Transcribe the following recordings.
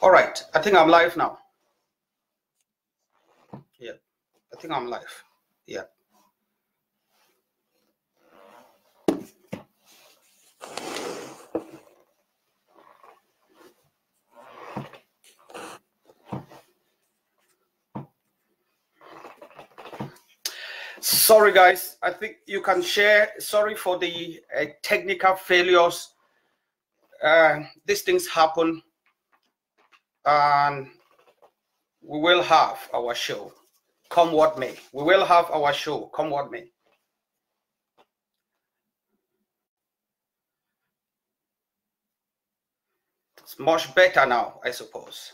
All right, I think I'm live now. Yeah, I think I'm live. Yeah. Sorry, guys. I think you can share. Sorry for the technical failures. These things happen, and we will have our show, come what may. We will have our show, come what may. It's much better now, I suppose.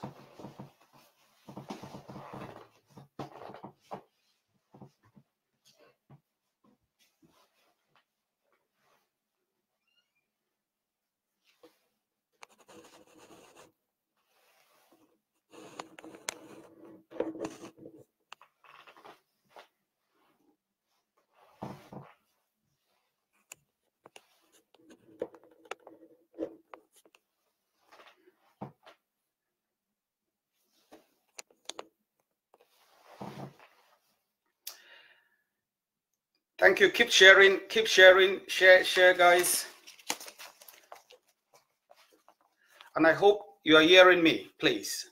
Thank you. Keep sharing, share, guys. And I hope you are hearing me, please.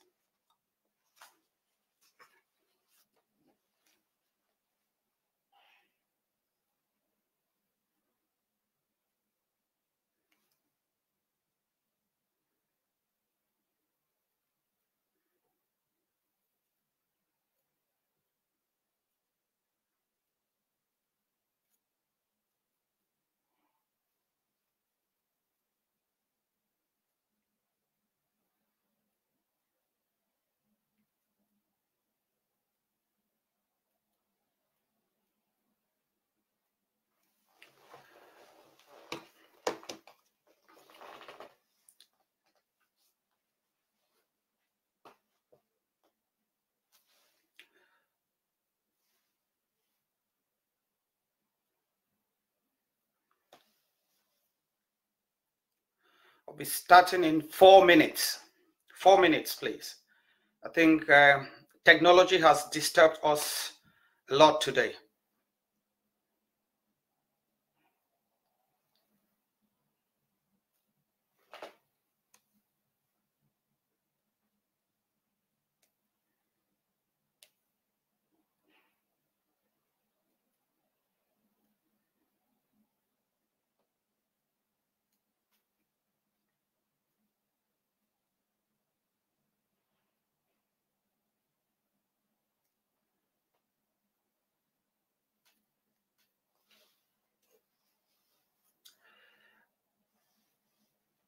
I'll be starting in 4 minutes. 4 minutes, please. I think technology has disturbed us a lot today.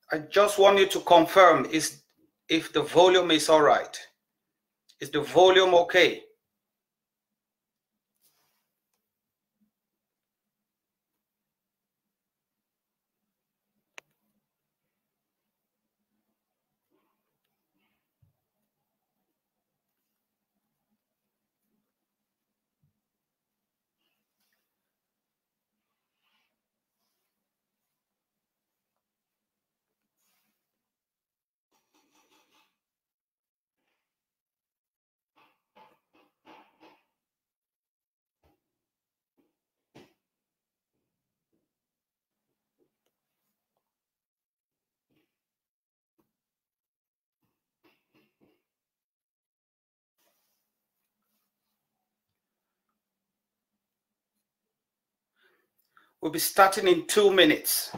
I just want you to confirm if the volume is all right. Is the volume okay? We'll be starting in 2 minutes.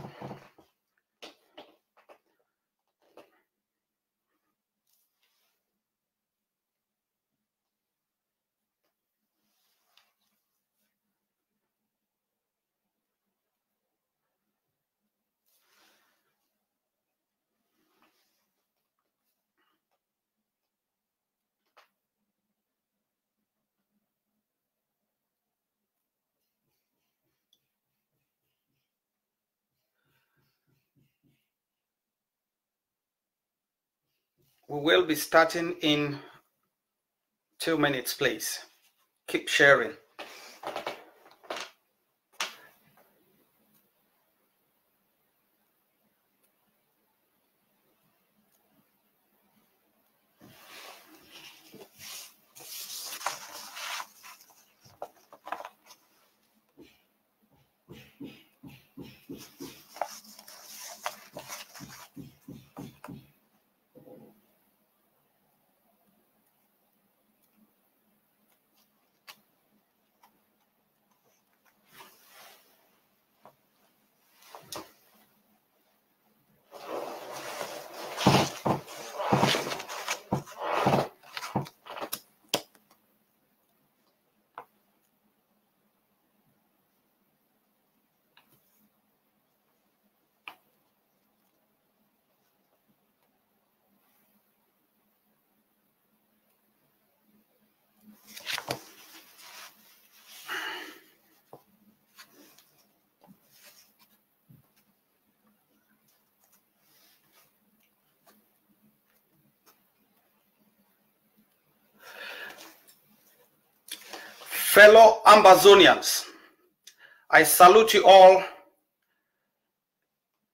We will be starting in 2 minutes, please. Keep sharing. Fellow Ambazonians, I salute you all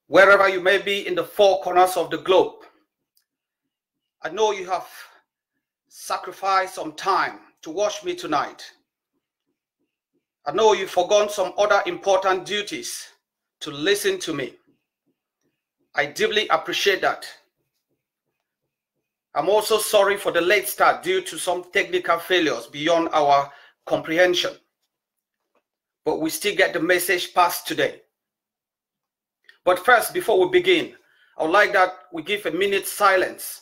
wherever you may be in the four corners of the globe. I know you have sacrificed some time to watch me tonight. I know you've forgotten some other important duties to listen to me. I deeply appreciate that. I'm also sorry for the late start due to some technical failures beyond our comprehension. But we still get the message passed today. But first, before we begin, I would like that we give a minute's silence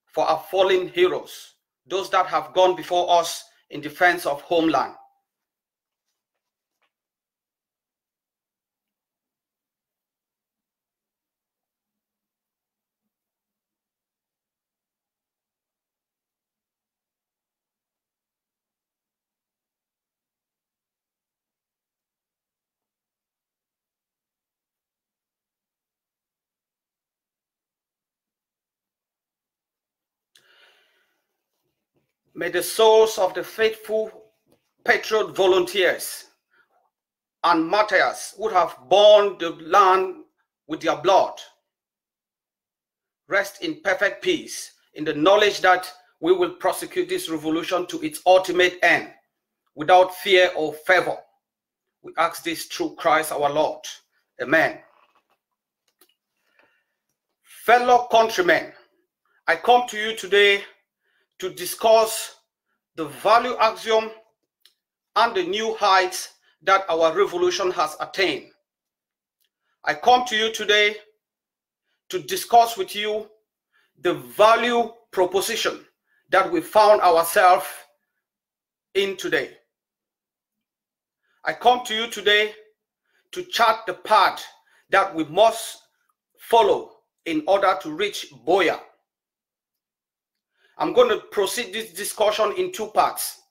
for our fallen heroes, those that have gone before us in defense of homeland. May the souls of the faithful patriot volunteers and martyrs who have borne the land with their blood rest in perfect peace in the knowledge that we will prosecute this revolution to its ultimate end without fear or favor. We ask this through Christ our Lord. Amen. Fellow countrymen, I come to you today to discuss the value axiom and the new heights that our revolution has attained. I come to you today to discuss with you the value proposition that we found ourselves in today. I come to you today to chart the path that we must follow in order to reach Boya. I'm going to proceed this discussion in two parts.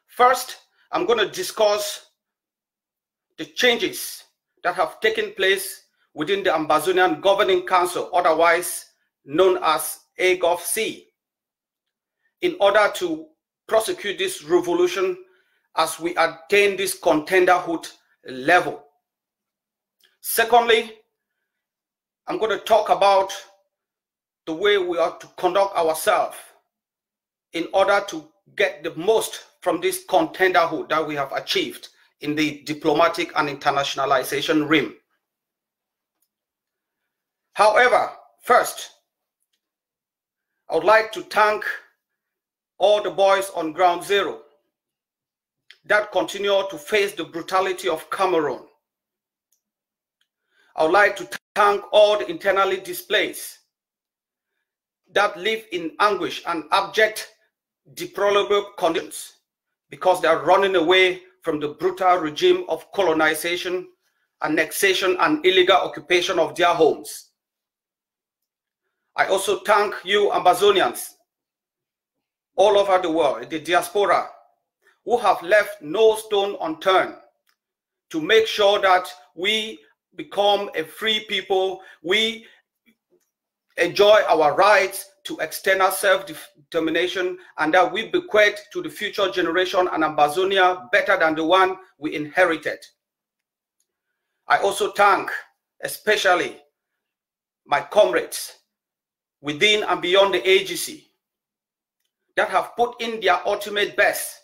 First, I'm going to discuss the changes that have taken place within the Ambazonian Governing Council, otherwise known as AGOVC, in order to prosecute this revolution as we attain this contender-hood level. Secondly, I'm going to talk about the way we are to conduct ourselves in order to get the most from this contender-hood that we have achieved in the diplomatic and internationalization realm. However, first, I would like to thank all the boys on ground zero that continue to face the brutality of Cameroon. I would like to thank all the internally displaced that live in anguish and abject, deplorable conditions because they are running away from the brutal regime of colonization, annexation, and illegal occupation of their homes. I also thank you Ambazonians all over the world, the diaspora, who have left no stone unturned to make sure that we become a free people, we enjoy our rights to external self-determination, and that we bequeath to the future generation an Ambazonia better than the one we inherited. I also thank especially my comrades within and beyond the AGC that have put in their ultimate best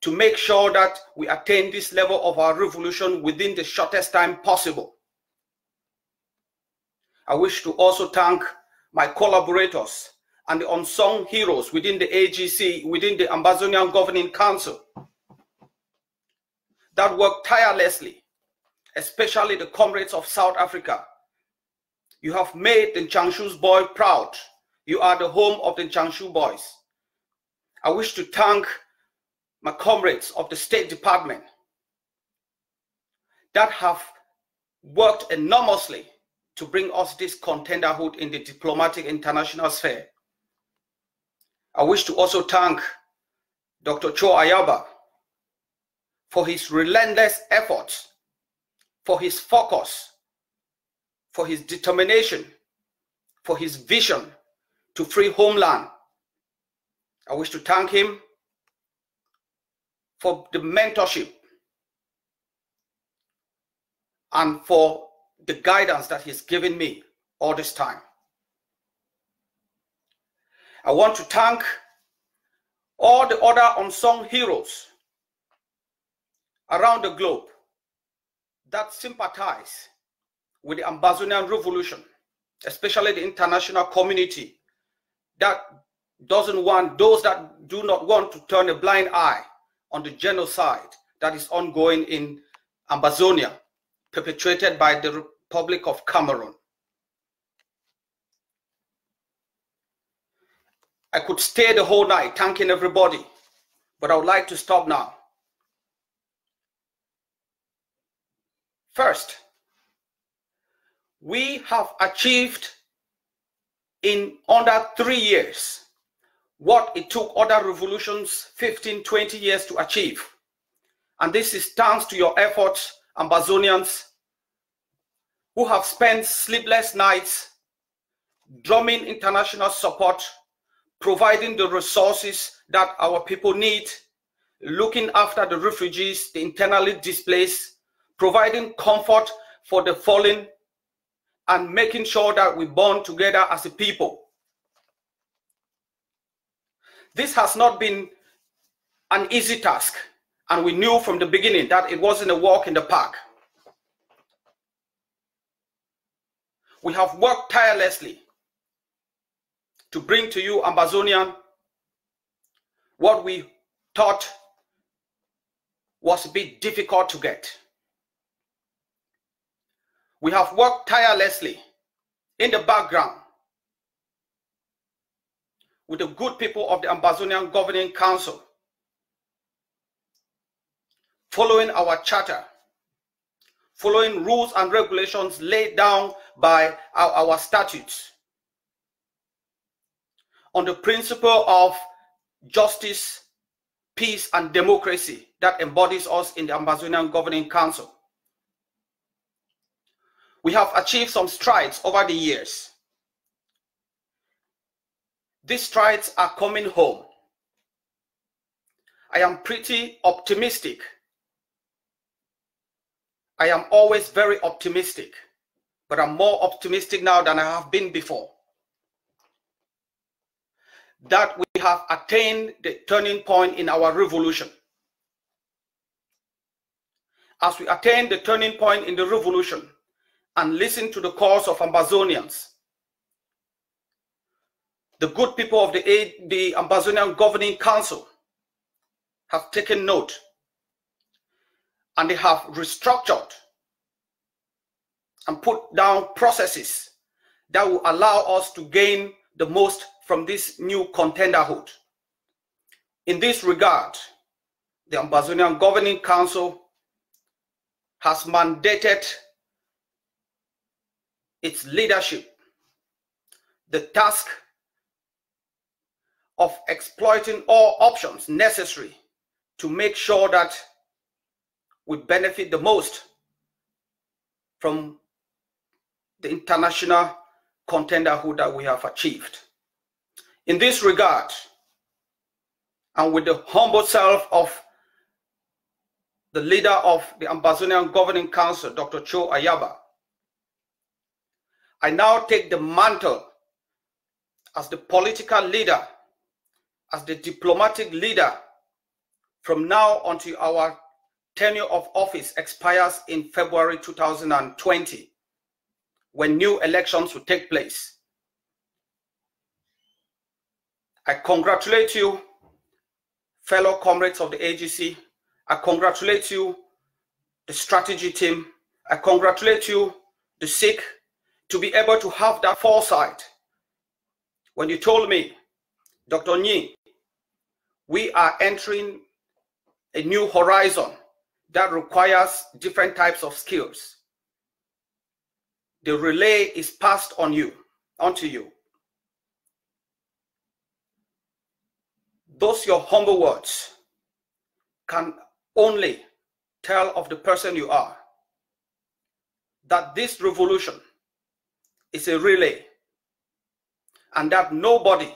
to make sure that we attain this level of our revolution within the shortest time possible. I wish to also thank my collaborators and the unsung heroes within the AGC, within the Ambazonian Governing Council, that work tirelessly, especially the comrades of South Africa. You have made the Changshu's boy proud. You are the home of the Changshu boys. I wish to thank my comrades of the State Department that have worked enormously to bring us this contender-hood in the diplomatic international sphere. I wish to also thank Dr. Cho Ayaba for his relentless efforts, for his focus, for his determination, for his vision to free homeland. I wish to thank him for the mentorship, and for the guidance that he's given me all this time. I want to thank all the other unsung heroes around the globe that sympathize with the Ambazonian revolution, especially the international community that doesn't want, those that do not want to turn a blind eye on the genocide that is ongoing in Ambazonia, perpetrated by the Republic of Cameroon. I could stay the whole night thanking everybody, but I would like to stop now. First, we have achieved in under 3 years what it took other revolutions 15, 20 years to achieve. And this is thanks to your efforts, Ambazonians, who have spent sleepless nights drumming international support, providing the resources that our people need, looking after the refugees, the internally displaced, providing comfort for the fallen, and making sure that we bond together as a people. This has not been an easy task, and we knew from the beginning that it wasn't a walk in the park. We have worked tirelessly to bring to you, Ambazonian, what we thought was a bit difficult to get. We have worked tirelessly in the background with the good people of the Ambazonian Governing Council, following our charter, following rules and regulations laid down by our statutes, on the principle of justice, peace, and democracy that embodies us in the Ambazonian Governing Council. We have achieved some strides over the years. These strides are coming home. I am pretty optimistic. I am always very optimistic, but I'm more optimistic now than I have been before, that we have attained the turning point in our revolution. As we attain the turning point in the revolution and listen to the calls of Ambazonians, the good people of the Ambazonian Governing Council have taken note, and they have restructured and put down processes that will allow us to gain the most from this new Contender-Hood. In this regard, the Ambazonian Governing Council has mandated its leadership the task of exploiting all options necessary to make sure that we benefit the most from the international Contender-Hood that we have achieved. In this regard, and with the humble self of the leader of the Ambazonian Governing Council, Dr. Cho Ayaba, I now take the mantle as the political leader, as the diplomatic leader, from now until our tenure of office expires in February 2020, when new elections will take place. I congratulate you, fellow comrades of the AGC. I congratulate you, the strategy team. I congratulate you, the SIC, to be able to have that foresight when you told me, Dr. Nyi, we are entering a new horizon that requires different types of skills. The relay is passed on you, onto you. Those your humble words can only tell of the person you are, that this revolution is a relay, and that nobody,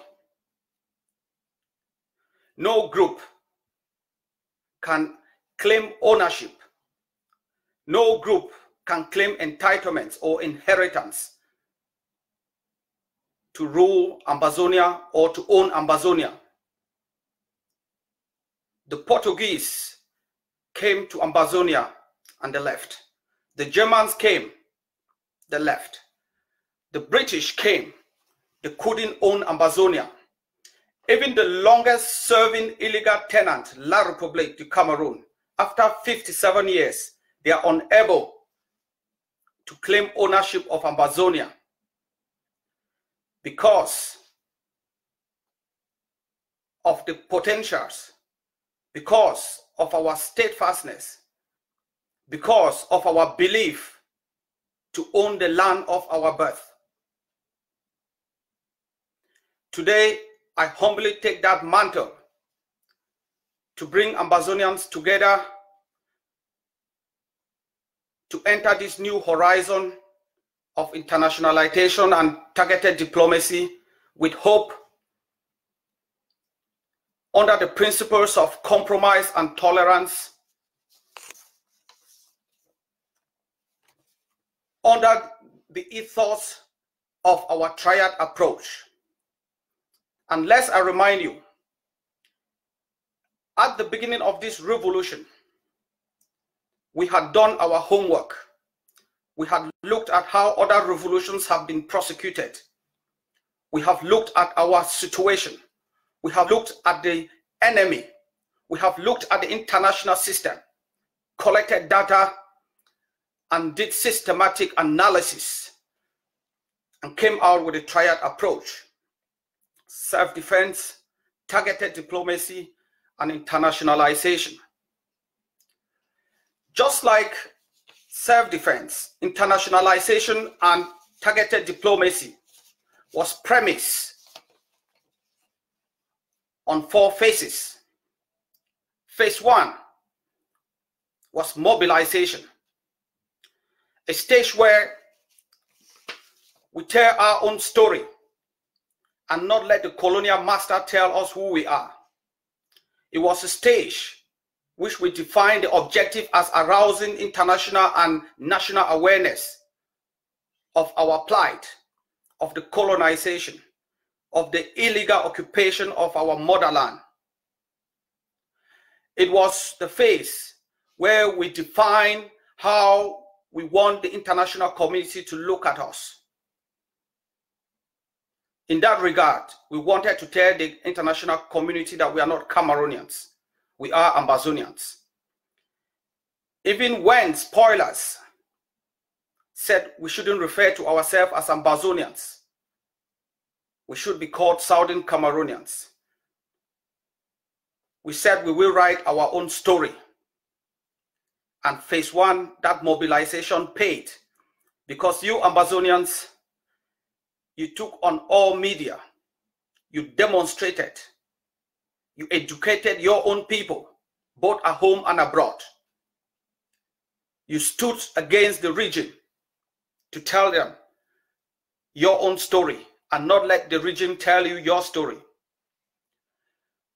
no group can claim ownership. No group can claim entitlements or inheritance to rule Ambazonia or to own Ambazonia. The Portuguese came to Ambazonia and they left. The Germans came, they left. The British came, they couldn't own Ambazonia. Even the longest serving illegal tenant, La République du Cameroon, after 57 years, they are unable to claim ownership of Ambazonia because of the potentials, because of our steadfastness, because of our belief to own the land of our birth. Today, I humbly take that mantle to bring Ambazonians together to enter this new horizon of internationalization and targeted diplomacy with hope, under the principles of compromise and tolerance, under the ethos of our triad approach. And lest I remind you, at the beginning of this revolution, we had done our homework. We had looked at how other revolutions have been prosecuted. We have looked at our situation. We have looked at the enemy. We have looked at the international system, collected data, and did systematic analysis, and came out with a triad approach: self-defense, targeted diplomacy, and internationalization. Just like self-defense, internationalization, and targeted diplomacy was premised on 4 phases. Phase 1 was mobilization, a stage where we tell our own story and not let the colonial master tell us who we are. It was a stage which we defined the objective as arousing international and national awareness of our plight, of the colonization, of the illegal occupation of our motherland. It was the phase where we defined how we want the international community to look at us. In that regard, we wanted to tell the international community that we are not Cameroonians, we are Ambazonians. Even when spoilers said we shouldn't refer to ourselves as Ambazonians, we should be called Southern Cameroonians. We said we will write our own story. And phase 1, that mobilization paid, because you Ambazonians, you took on all media, you demonstrated, you educated your own people, both at home and abroad. You stood against the region to tell them your own story and not let the region tell you your story.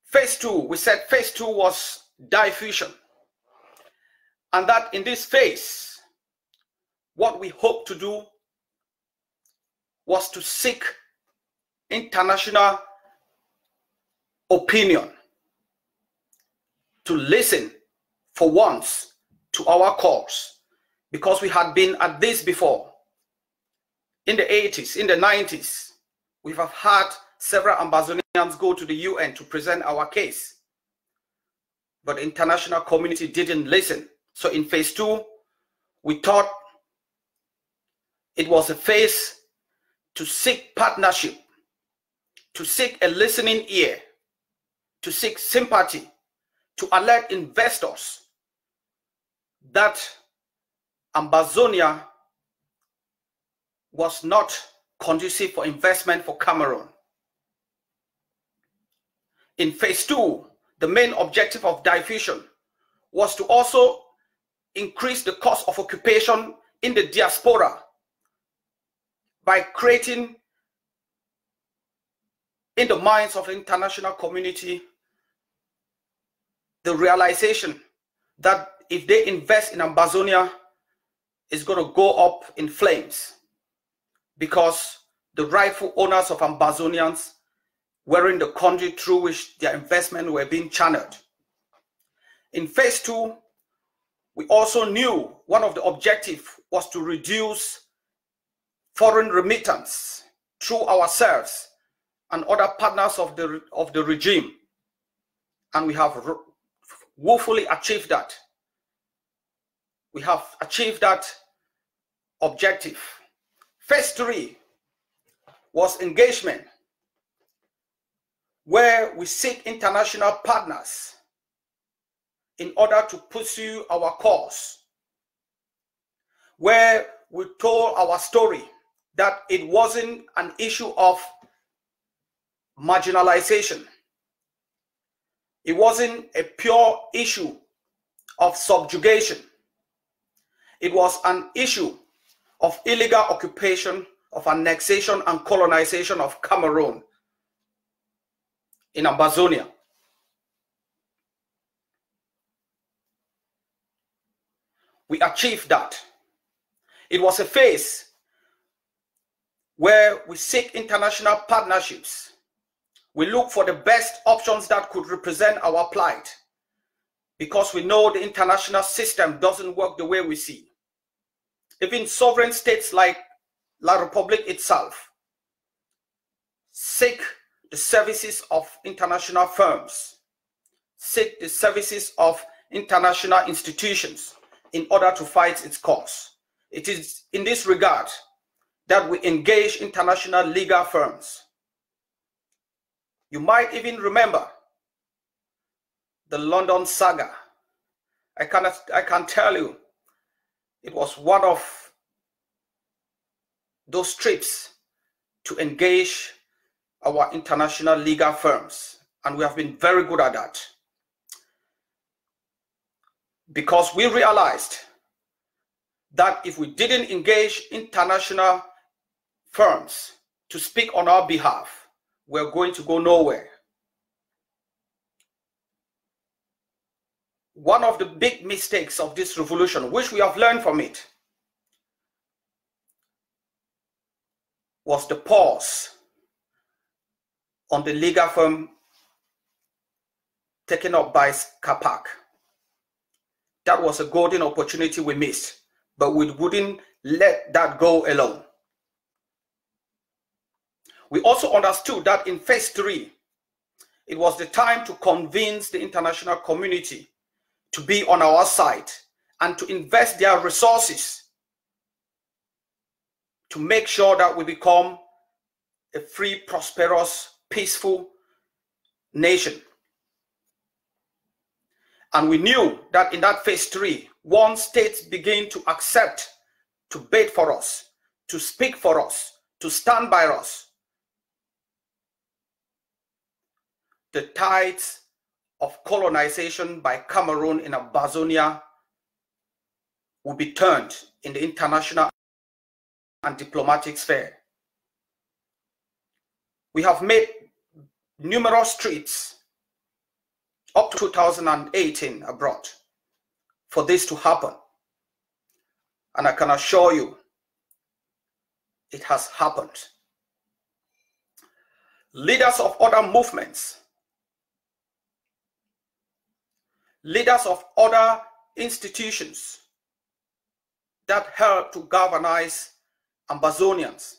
Phase 2, we said phase 2 was diffusion. And that in this phase, what we hope to do was to seek international opinion, to listen for once to our cause, because we had been at this before. In the 80s, in the 90s, we have had several Ambazonians go to the UN to present our case, but the international community didn't listen. So in phase 2, we thought it was a phase to seek partnership, to seek a listening ear, to seek sympathy, to alert investors that Ambazonia was not conducive for investment for Cameroon. In phase 2, the main objective of diffusion was to also increase the cost of occupation in the diaspora by creating in the minds of the international community the realization that if they invest in Ambazonia, it's going to go up in flames, because the rightful owners of Ambazonians were in the conduit through which their investment were being channeled. In phase 2, we also knew one of the objectives was to reduce foreign remittance through ourselves and other partners of the regime. And we have woefully achieved that. We have achieved that objective. Phase 3 was engagement, where we seek international partners in order to pursue our cause, where we told our story that it wasn't an issue of marginalization. It wasn't a pure issue of subjugation. It was an issue of illegal occupation, of annexation and colonization of Cameroon in Ambazonia. We achieved that. It was a phase where we seek international partnerships. We look for the best options that could represent our plight, because we know the international system doesn't work the way we see. Even sovereign states like La Republic itself seek the services of international firms, seek the services of international institutions in order to fight its cause. It is in this regard that we engage international legal firms. You might even remember the London saga. I can tell you, it was one of those trips to engage our international legal firms, and we have been very good at that, because we realized that if we didn't engage international firms to speak on our behalf, we're going to go nowhere. One of the big mistakes of this revolution, which we have learned from it, was the pause on the legal firm taken up by Capac. That was a golden opportunity we missed, but we wouldn't let that go alone. We also understood that in phase 3, it was the time to convince the international community to be on our side and to invest their resources to make sure that we become a free, prosperous, peaceful nation. And we knew that in that phase 3, once states begin to accept, to bid for us, to speak for us, to stand by us, the tides of colonization by Cameroon in Ambazonia will be turned in the international and diplomatic sphere. We have made numerous trips up to 2018 abroad for this to happen. And I can assure you, it has happened. Leaders of other movements, leaders of other institutions that help to galvanize Ambazonians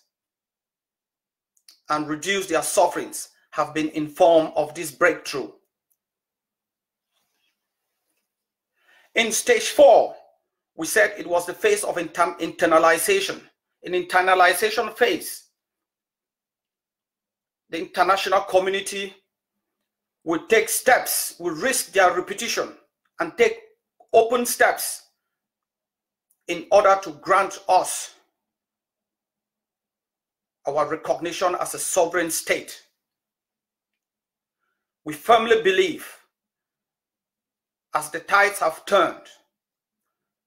and reduce their sufferings have been informed of this breakthrough. In stage 4, we said it was the phase of internalization. In internalization phase, the international community will take steps, will risk their reputation and take open steps in order to grant us our recognition as a sovereign state. We firmly believe, as the tides have turned,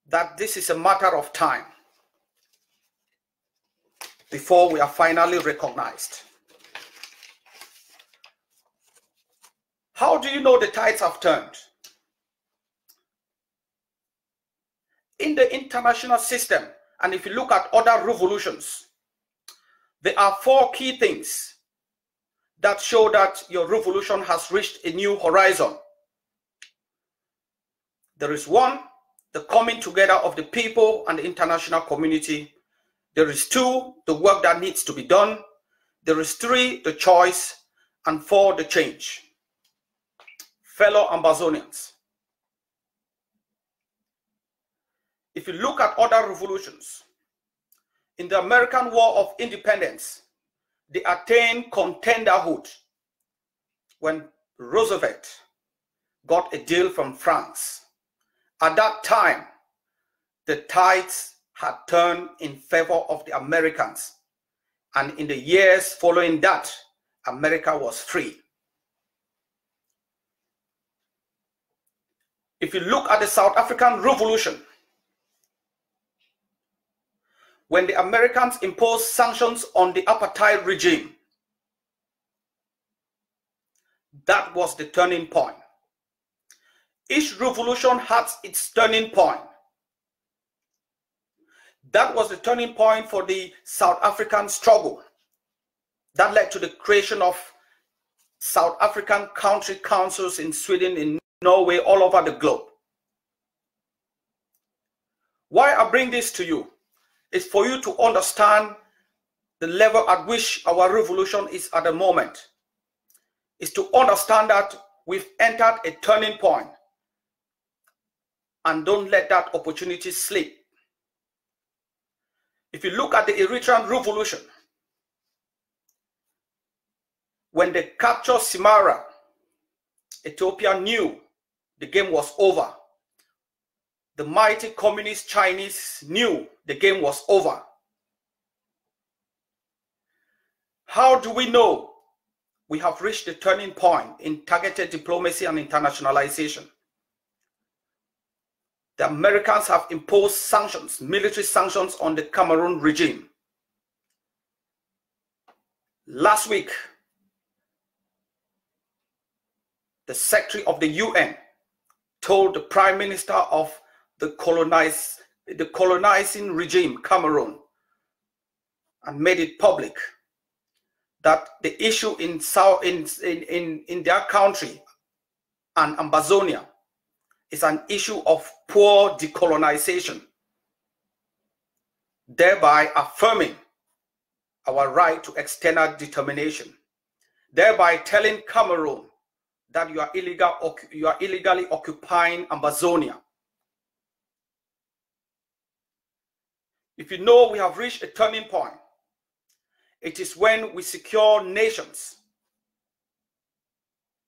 that this is a matter of time before we are finally recognized. How do you know the tides have turned? in the international system, and if you look at other revolutions, there are 4 key things that show that your revolution has reached a new horizon. There is 1, the coming together of the people and the international community. There is 2, the work that needs to be done. There is 3, the choice, and 4, the change. Fellow Ambazonians, if you look at other revolutions, in the American War of Independence, they attained Contender-Hood when Roosevelt got a deal from France. At that time, the tides had turned in favor of the Americans, and in the years following that, America was free. If you look at the South African Revolution, when the Americans imposed sanctions on the apartheid regime, that was the turning point. Each revolution has its turning point. That was the turning point for the South African struggle. That led to the creation of South African country councils in Sweden, in Norway, all over the globe. Why I bring this to you is for you to understand the level at which our revolution is at the moment. Is to understand that we've entered a turning point, and don't let that opportunity slip. If you look at the Eritrean Revolution, when they captured Simara, Ethiopia knew the game was over. The mighty communist Chinese knew the game was over. How do we know we have reached the turning point in targeted diplomacy and internationalization? The Americans have imposed sanctions, military sanctions, on the Cameroon regime. Last week, the Secretary of the UN told the Prime Minister of the colonizing regime, Cameroon, and made it public that the issue in their country and Ambazonia is an issue of poor decolonization, thereby affirming our right to external determination, thereby telling Cameroon that you are illegally occupying Ambazonia. If you know we have reached a turning point, it is when we secure nations,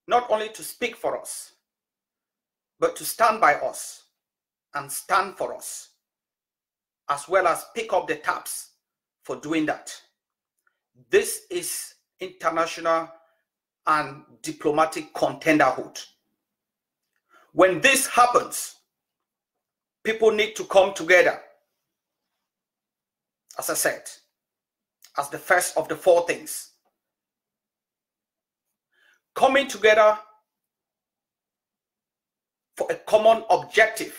not only to speak for us, but to stand by us and stand for us, as well as pick up the tabs for doing that. This is international and diplomatic contenderhood. When this happens, people need to come together, as I said, as the first of the 4 things. Coming together for a common objective.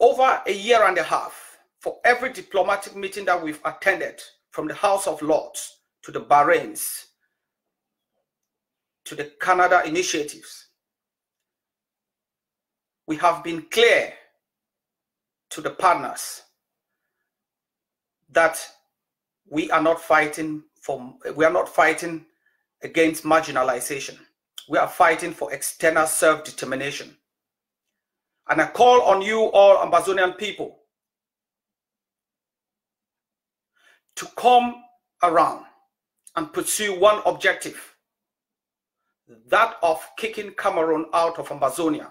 Over a year and a half, for every diplomatic meeting that we've attended, from the House of Lords to the Bahrains, to the Canada initiatives, we have been clear to the partners that we are not fighting against marginalization. We are fighting for external self-determination. And I call on you all Ambazonian people to come around and pursue one objective, that of kicking Cameroon out of Ambazonia,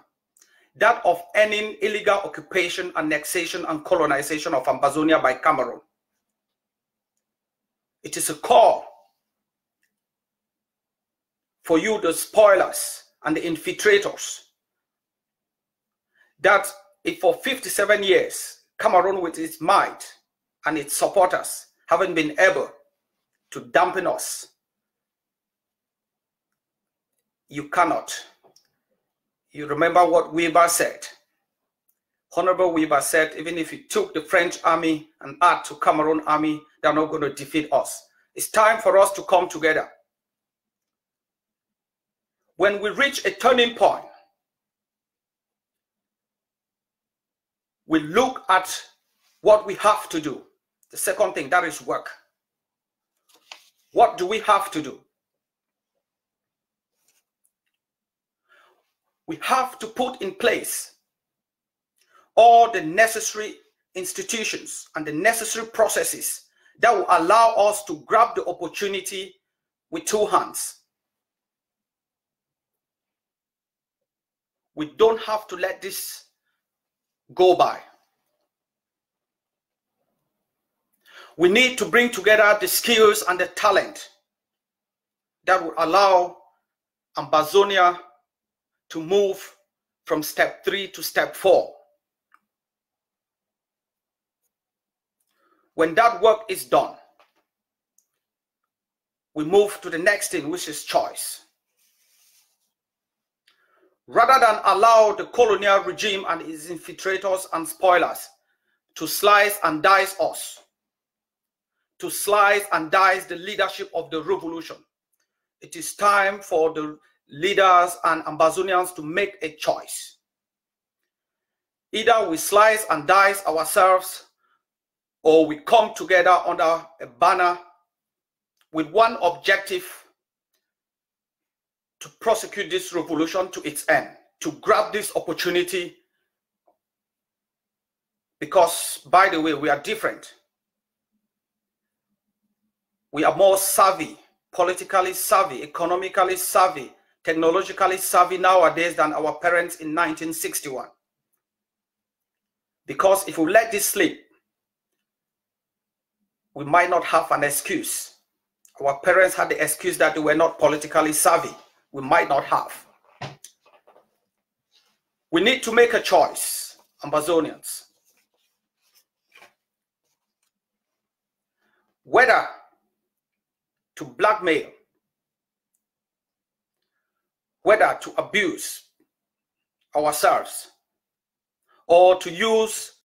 that of ending illegal occupation, annexation, and colonization of Ambazonia by Cameroon. It is a call for you, the spoilers and the infiltrators, that if for 57 years, Cameroon with its might and its supporters haven't been able to dampen us, you cannot. You remember what Weber said, Honorable Weber said, even if you took the French army and add to Cameroon army, they're not going to defeat us. It's time for us to come together. When we reach a turning point, we look at what we have to do. The second thing, that is work. What do we have to do? We have to put in place all the necessary institutions and the necessary processes that will allow us to grab the opportunity with two hands. We don't have to let this go by. We need to bring together the skills and the talent that will allow Ambazonia to move from step 3 to step 4. When that work is done, we move to the next thing, which is choice. Rather than allow the colonial regime and its infiltrators and spoilers to slice and dice us, to slice and dice the leadership of the revolution, it is time for the leaders and Ambazonians to make a choice. Either we slice and dice ourselves, or we come together under a banner with one objective: to prosecute this revolution to its end, to grab this opportunity. Because, by the way, we are different. We are more savvy, politically savvy, economically savvy, technologically savvy nowadays than our parents in 1961. Because if we let this slip, we might not have an excuse. Our parents had the excuse that they were not politically savvy. We might not have. We need to make a choice, Ambazonians. Whether to blackmail, whether to abuse ourselves, or to use